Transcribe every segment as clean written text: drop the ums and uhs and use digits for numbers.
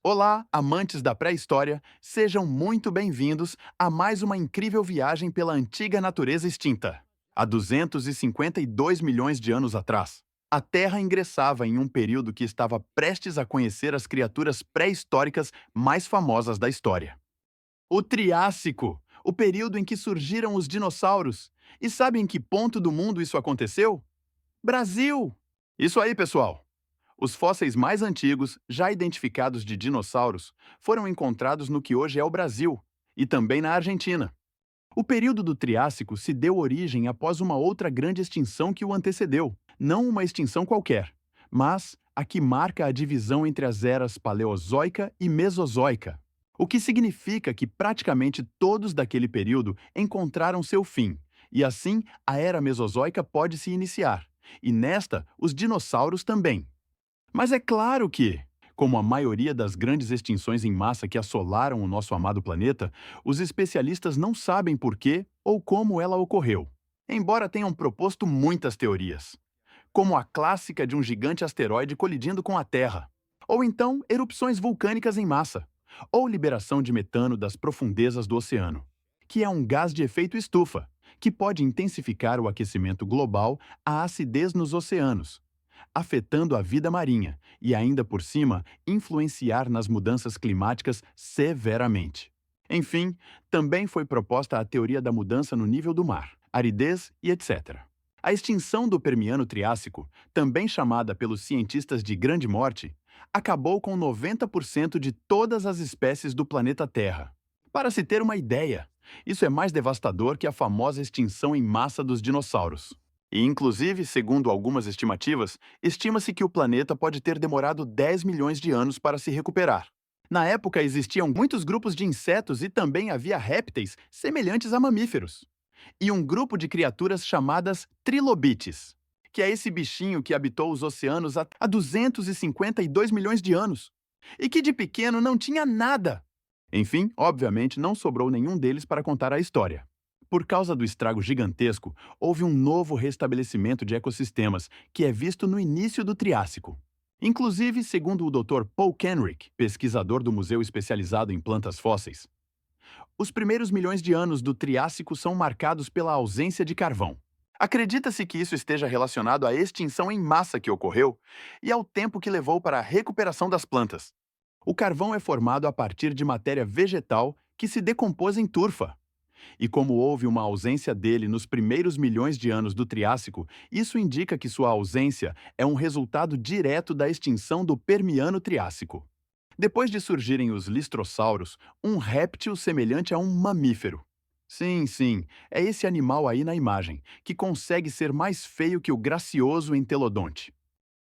Olá, amantes da pré-história, sejam muito bem-vindos a mais uma incrível viagem pela antiga natureza extinta. Há 252 milhões de anos atrás, a Terra ingressava em um período que estava prestes a conhecer as criaturas pré-históricas mais famosas da história. O Triássico, o período em que surgiram os dinossauros. E sabe em que ponto do mundo isso aconteceu? Brasil! Isso aí, pessoal! Os fósseis mais antigos, já identificados de dinossauros, foram encontrados no que hoje é o Brasil e também na Argentina. O período do Triássico se deu origem após uma outra grande extinção que o antecedeu, não uma extinção qualquer, mas a que marca a divisão entre as eras Paleozoica e Mesozoica, o que significa que praticamente todos daquele período encontraram seu fim, e assim a era Mesozoica pode se iniciar, e nesta os dinossauros também. Mas é claro que, como a maioria das grandes extinções em massa que assolaram o nosso amado planeta, os especialistas não sabem por que ou como ela ocorreu, embora tenham proposto muitas teorias, como a clássica de um gigante asteroide colidindo com a Terra, ou então erupções vulcânicas em massa, ou liberação de metano das profundezas do oceano, que é um gás de efeito estufa, que pode intensificar o aquecimento global, a acidez nos oceanos, afetando a vida marinha e, ainda por cima, influenciar nas mudanças climáticas severamente. Enfim, também foi proposta a teoria da mudança no nível do mar, aridez e etc. A extinção do Permiano-Triássico, também chamada pelos cientistas de Grande Morte, acabou com 90% de todas as espécies do planeta Terra. Para se ter uma ideia, isso é mais devastador que a famosa extinção em massa dos dinossauros. E, inclusive, segundo algumas estimativas, estima-se que o planeta pode ter demorado 10 milhões de anos para se recuperar. Na época, existiam muitos grupos de insetos e também havia répteis semelhantes a mamíferos. E um grupo de criaturas chamadas trilobites, que é esse bichinho que habitou os oceanos há 252 milhões de anos, e que de pequeno não tinha nada. Enfim, obviamente, não sobrou nenhum deles para contar a história. Por causa do estrago gigantesco, houve um novo restabelecimento de ecossistemas, que é visto no início do Triássico. Inclusive, segundo o Dr. Paul Kenrick, pesquisador do Museu Especializado em Plantas Fósseis, os primeiros milhões de anos do Triássico são marcados pela ausência de carvão. Acredita-se que isso esteja relacionado à extinção em massa que ocorreu e ao tempo que levou para a recuperação das plantas. O carvão é formado a partir de matéria vegetal que se decompôs em turfa. E como houve uma ausência dele nos primeiros milhões de anos do Triássico, isso indica que sua ausência é um resultado direto da extinção do Permiano-Triássico. Depois de surgirem os listrossauros, um réptil semelhante a um mamífero. Sim, é esse animal aí na imagem, que consegue ser mais feio que o gracioso entelodonte.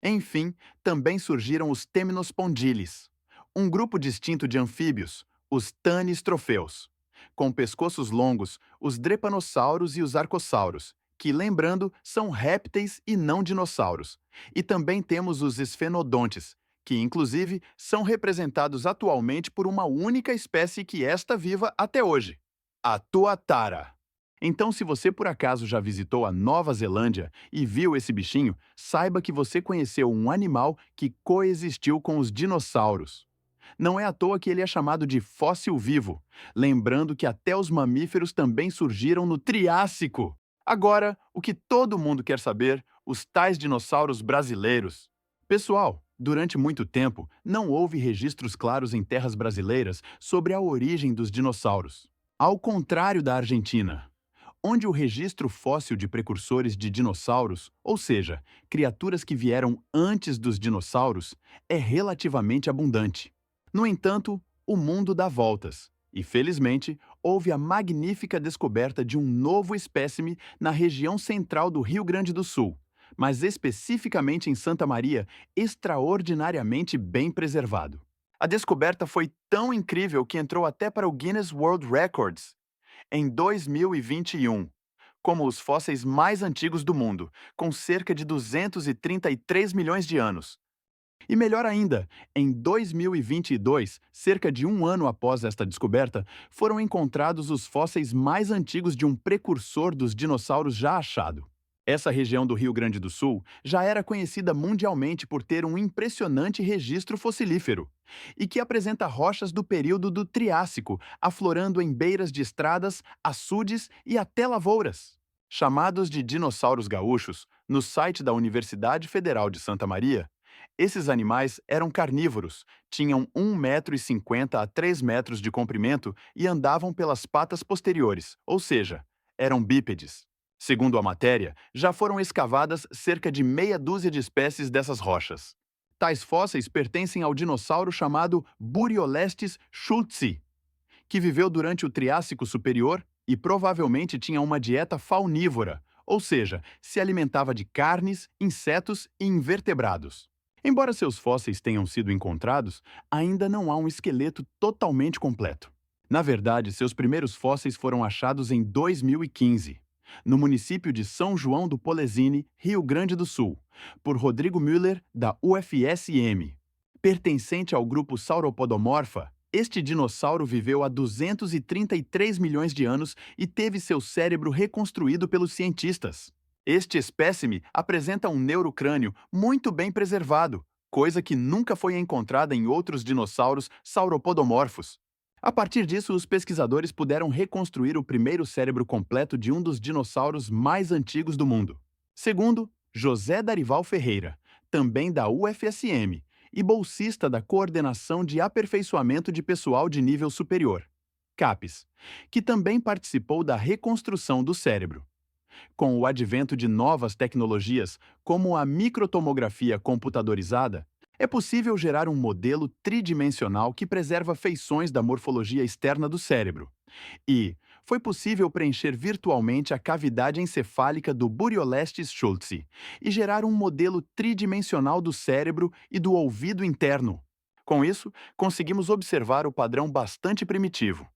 Enfim, também surgiram os Temnospondylis, um grupo distinto de anfíbios, os Tanis-trofeus, com pescoços longos, os drepanossauros e os arcossauros, que, lembrando, são répteis e não dinossauros. E também temos os esfenodontes, que, inclusive, são representados atualmente por uma única espécie que está viva até hoje, a tuatara. Então, se você por acaso já visitou a Nova Zelândia e viu esse bichinho, saiba que você conheceu um animal que coexistiu com os dinossauros. Não é à toa que ele é chamado de fóssil vivo, lembrando que até os mamíferos também surgiram no Triássico. Agora, o que todo mundo quer saber, os tais dinossauros brasileiros. Pessoal, durante muito tempo, não houve registros claros em terras brasileiras sobre a origem dos dinossauros. Ao contrário da Argentina, onde o registro fóssil de precursores de dinossauros, ou seja, criaturas que vieram antes dos dinossauros, é relativamente abundante. No entanto, o mundo dá voltas, e felizmente houve a magnífica descoberta de um novo espécime na região central do Rio Grande do Sul, mas especificamente em Santa Maria, extraordinariamente bem preservado. A descoberta foi tão incrível que entrou até para o Guinness World Records em 2021, como os fósseis mais antigos do mundo, com cerca de 233 milhões de anos. E melhor ainda, em 2022, cerca de um ano após esta descoberta, foram encontrados os fósseis mais antigos de um precursor dos dinossauros já achado. Essa região do Rio Grande do Sul já era conhecida mundialmente por ter um impressionante registro fossilífero e que apresenta rochas do período do Triássico, aflorando em beiras de estradas, açudes e até lavouras. Chamados de dinossauros gaúchos, no site da Universidade Federal de Santa Maria, esses animais eram carnívoros, tinham 1,50 m a 3 metros de comprimento e andavam pelas patas posteriores, ou seja, eram bípedes. Segundo a matéria, já foram escavadas cerca de meia dúzia de espécies dessas rochas. Tais fósseis pertencem ao dinossauro chamado Buriolestes schultzi, que viveu durante o Triássico Superior e provavelmente tinha uma dieta faunívora, ou seja, se alimentava de carnes, insetos e invertebrados. Embora seus fósseis tenham sido encontrados, ainda não há um esqueleto totalmente completo. Na verdade, seus primeiros fósseis foram achados em 2015, no município de São João do Polesine, Rio Grande do Sul, por Rodrigo Müller, da UFSM. Pertencente ao grupo Sauropodomorpha, este dinossauro viveu há 233 milhões de anos e teve seu cérebro reconstruído pelos cientistas. Este espécime apresenta um neurocrânio muito bem preservado, coisa que nunca foi encontrada em outros dinossauros sauropodomorfos. A partir disso, os pesquisadores puderam reconstruir o primeiro cérebro completo de um dos dinossauros mais antigos do mundo. Segundo José Darival Ferreira, também da UFSM, e bolsista da Coordenação de Aperfeiçoamento de Pessoal de Nível Superior, CAPES, que também participou da reconstrução do cérebro. Com o advento de novas tecnologias, como a microtomografia computadorizada, é possível gerar um modelo tridimensional que preserva feições da morfologia externa do cérebro. E foi possível preencher virtualmente a cavidade encefálica do Buriolestes schultzi e gerar um modelo tridimensional do cérebro e do ouvido interno. Com isso, conseguimos observar o padrão bastante primitivo,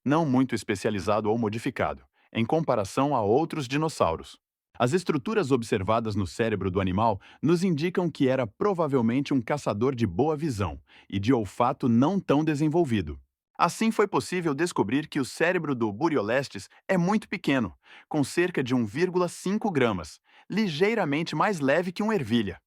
não muito especializado ou modificado, em comparação a outros dinossauros. As estruturas observadas no cérebro do animal nos indicam que era provavelmente um caçador de boa visão e de olfato não tão desenvolvido. Assim, foi possível descobrir que o cérebro do Buriolestes é muito pequeno, com cerca de 1,5 gramas, ligeiramente mais leve que uma ervilha.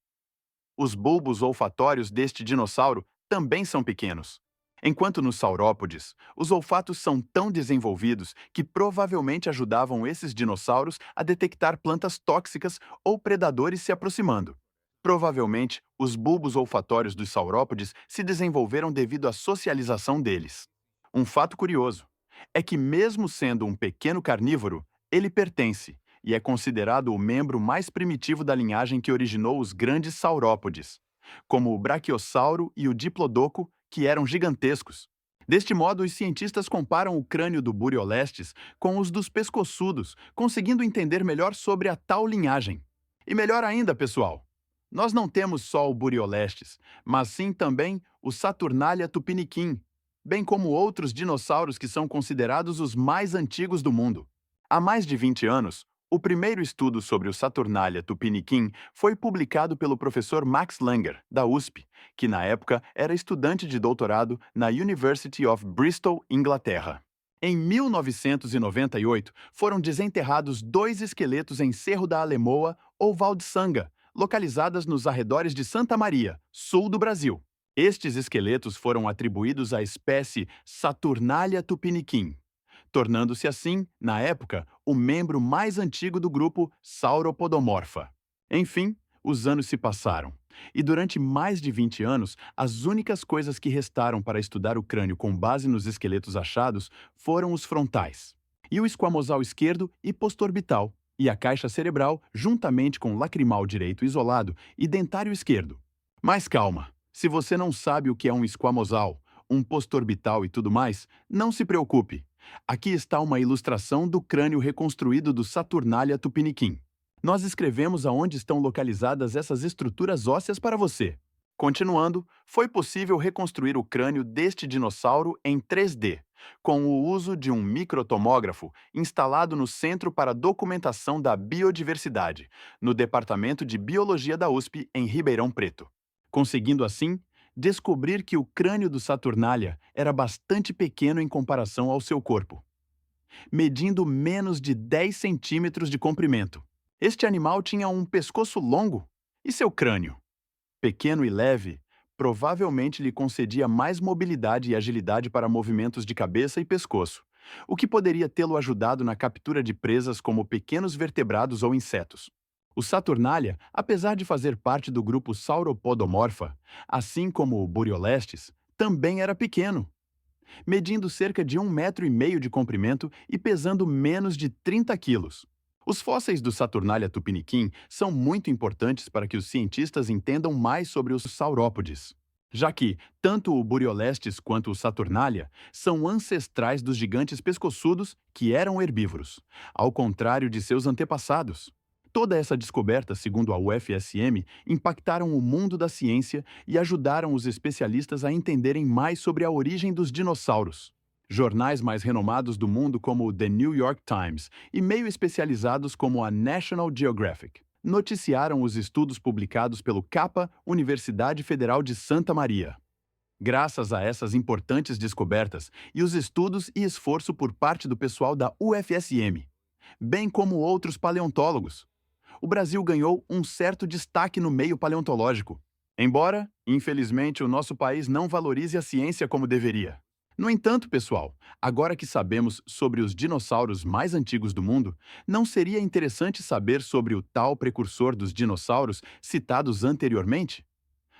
Os bulbos olfatórios deste dinossauro também são pequenos. Enquanto nos saurópodes, os olfatos são tão desenvolvidos que provavelmente ajudavam esses dinossauros a detectar plantas tóxicas ou predadores se aproximando. Provavelmente, os bulbos olfatórios dos saurópodes se desenvolveram devido à socialização deles. Um fato curioso é que, mesmo sendo um pequeno carnívoro, ele pertence e é considerado o membro mais primitivo da linhagem que originou os grandes saurópodes, como o Brachiosauro e o Diplodoco, que eram gigantescos. Deste modo, os cientistas comparam o crânio do Buriolestes com os dos pescoçudos, conseguindo entender melhor sobre a tal linhagem. E melhor ainda, pessoal, nós não temos só o Buriolestes, mas sim também o Saturnalia tupiniquim, bem como outros dinossauros que são considerados os mais antigos do mundo. Há mais de 20 anos, o primeiro estudo sobre o Saturnalia tupiniquim foi publicado pelo professor Max Langer, da USP, que na época era estudante de doutorado na University of Bristol, Inglaterra. Em 1998, foram desenterrados 2 esqueletos em Cerro da Alemoa ou Valdsanga, localizadas nos arredores de Santa Maria, sul do Brasil. Estes esqueletos foram atribuídos à espécie Saturnalia tupiniquim, tornando-se assim, na época, o membro mais antigo do grupo Sauropodomorpha. Enfim, os anos se passaram, e durante mais de 20 anos, as únicas coisas que restaram para estudar o crânio com base nos esqueletos achados foram os frontais, e o esquamosal esquerdo e postorbital, e a caixa cerebral, juntamente com o lacrimal direito isolado e dentário esquerdo. Mas calma, se você não sabe o que é um esquamosal, um postorbital e tudo mais, não se preocupe. Aqui está uma ilustração do crânio reconstruído do Saturnalia tupiniquim. Nós escrevemos aonde estão localizadas essas estruturas ósseas para você. Continuando, foi possível reconstruir o crânio deste dinossauro em 3D, com o uso de um microtomógrafo instalado no Centro para Documentação da Biodiversidade, no Departamento de Biologia da USP, em Ribeirão Preto. Conseguindo assim descobrir que o crânio do Saturnalia era bastante pequeno em comparação ao seu corpo, medindo menos de 10 centímetros de comprimento. Este animal tinha um pescoço longo e seu crânio, pequeno e leve, provavelmente lhe concedia mais mobilidade e agilidade para movimentos de cabeça e pescoço, o que poderia tê-lo ajudado na captura de presas como pequenos vertebrados ou insetos. O Saturnalia, apesar de fazer parte do grupo Sauropodomorpha, assim como o Buriolestes, também era pequeno, medindo cerca de 1,5 metro de comprimento e pesando menos de 30 quilos. Os fósseis do Saturnalia tupiniquim são muito importantes para que os cientistas entendam mais sobre os saurópodes, já que tanto o Buriolestes quanto o Saturnalia são ancestrais dos gigantes pescoçudos que eram herbívoros, ao contrário de seus antepassados. Toda essa descoberta, segundo a UFSM, impactaram o mundo da ciência e ajudaram os especialistas a entenderem mais sobre a origem dos dinossauros. Jornais mais renomados do mundo como o The New York Times e meio especializados como a National Geographic noticiaram os estudos publicados pelo CAPA, Universidade Federal de Santa Maria. Graças a essas importantes descobertas e os estudos e esforço por parte do pessoal da UFSM, bem como outros paleontólogos, o Brasil ganhou um certo destaque no meio paleontológico, embora, infelizmente, o nosso país não valorize a ciência como deveria. No entanto, pessoal, agora que sabemos sobre os dinossauros mais antigos do mundo, não seria interessante saber sobre o tal precursor dos dinossauros citados anteriormente?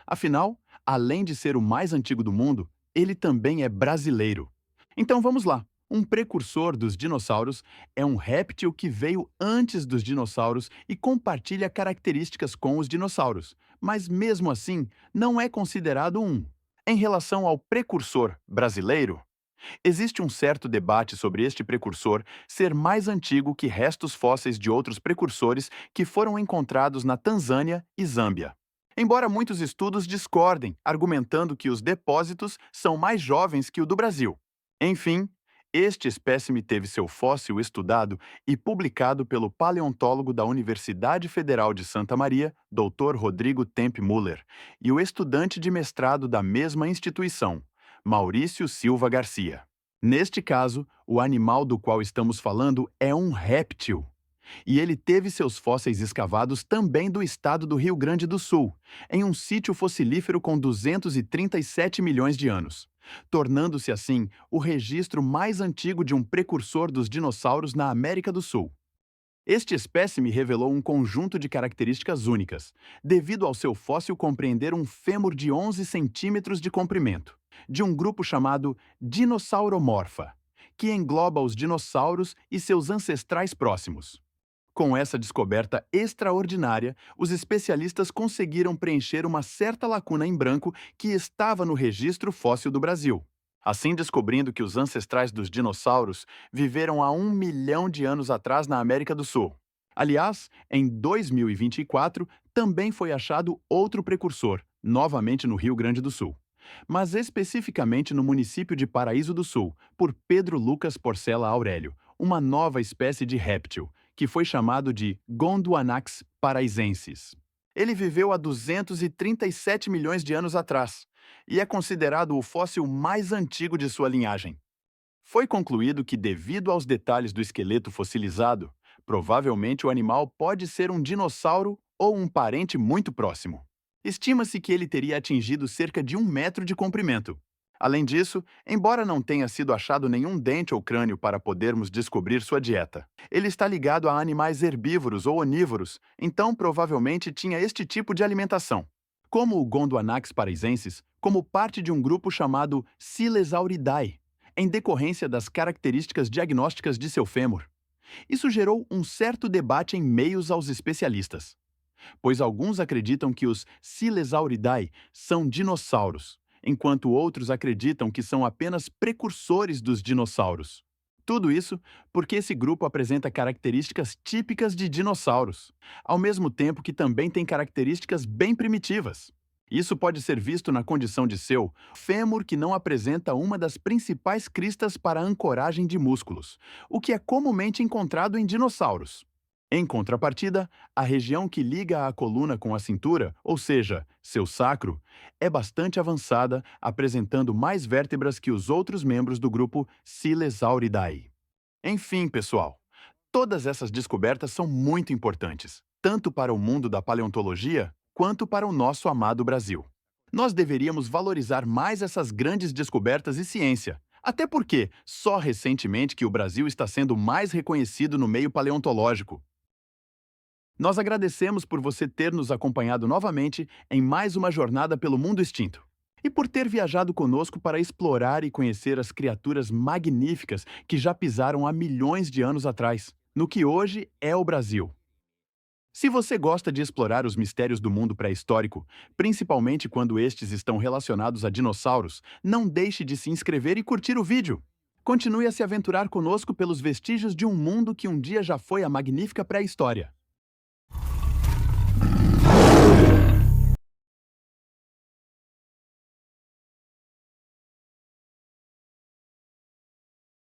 Afinal, além de ser o mais antigo do mundo, ele também é brasileiro. Então vamos lá. Um precursor dos dinossauros é um réptil que veio antes dos dinossauros e compartilha características com os dinossauros, mas mesmo assim não é considerado um. Em relação ao precursor brasileiro, existe um certo debate sobre este precursor ser mais antigo que restos fósseis de outros precursores que foram encontrados na Tanzânia e Zâmbia. Embora muitos estudos discordem, argumentando que os depósitos são mais jovens que o do Brasil. Enfim, este espécime teve seu fóssil estudado e publicado pelo paleontólogo da Universidade Federal de Santa Maria, Dr. Rodrigo Temp Müller, e o estudante de mestrado da mesma instituição, Maurício Silva Garcia. Neste caso, o animal do qual estamos falando é um réptil, e ele teve seus fósseis escavados também do estado do Rio Grande do Sul, em um sítio fossilífero com 237 milhões de anos, tornando-se assim o registro mais antigo de um precursor dos dinossauros na América do Sul. Este espécime revelou um conjunto de características únicas, devido ao seu fóssil compreender um fêmur de 11 centímetros de comprimento, de um grupo chamado Dinossauromorpha, que engloba os dinossauros e seus ancestrais próximos. Com essa descoberta extraordinária, os especialistas conseguiram preencher uma certa lacuna em branco que estava no registro fóssil do Brasil, assim descobrindo que os ancestrais dos dinossauros viveram há 1 milhão de anos atrás na América do Sul. Aliás, em 2024, também foi achado outro precursor, novamente no Rio Grande do Sul, mas especificamente no município de Paraíso do Sul, por Pedro Lucas Porcela Aurélio, uma nova espécie de réptil, que foi chamado de Gondwanax paraisensis. Ele viveu há 237 milhões de anos atrás e é considerado o fóssil mais antigo de sua linhagem. Foi concluído que, devido aos detalhes do esqueleto fossilizado, provavelmente o animal pode ser um dinossauro ou um parente muito próximo. Estima-se que ele teria atingido cerca de 1 metro de comprimento. Além disso, embora não tenha sido achado nenhum dente ou crânio para podermos descobrir sua dieta, ele está ligado a animais herbívoros ou onívoros, então provavelmente tinha este tipo de alimentação. Como o Gondwanax paraisensis, como parte de um grupo chamado Silesauridae, em decorrência das características diagnósticas de seu fêmur. Isso gerou um certo debate em meios aos especialistas, pois alguns acreditam que os Silesauridae são dinossauros, enquanto outros acreditam que são apenas precursores dos dinossauros. Tudo isso porque esse grupo apresenta características típicas de dinossauros, ao mesmo tempo que também tem características bem primitivas. Isso pode ser visto na condição de seu fêmur que não apresenta uma das principais cristas para ancoragem de músculos, o que é comumente encontrado em dinossauros. Em contrapartida, a região que liga a coluna com a cintura, ou seja, seu sacro, é bastante avançada, apresentando mais vértebras que os outros membros do grupo Silesauridae. Enfim, pessoal, Todas essas descobertas são muito importantes, tanto para o mundo da paleontologia quanto para o nosso amado Brasil. Nós deveríamos valorizar mais essas grandes descobertas e ciência, até porque só recentemente que o Brasil está sendo mais reconhecido no meio paleontológico. Nós agradecemos por você ter nos acompanhado novamente em mais uma jornada pelo mundo extinto. E por ter viajado conosco para explorar e conhecer as criaturas magníficas que já pisaram há milhões de anos atrás, no que hoje é o Brasil. Se você gosta de explorar os mistérios do mundo pré-histórico, principalmente quando estes estão relacionados a dinossauros, não deixe de se inscrever e curtir o vídeo. Continue a se aventurar conosco pelos vestígios de um mundo que um dia já foi a magnífica pré-história.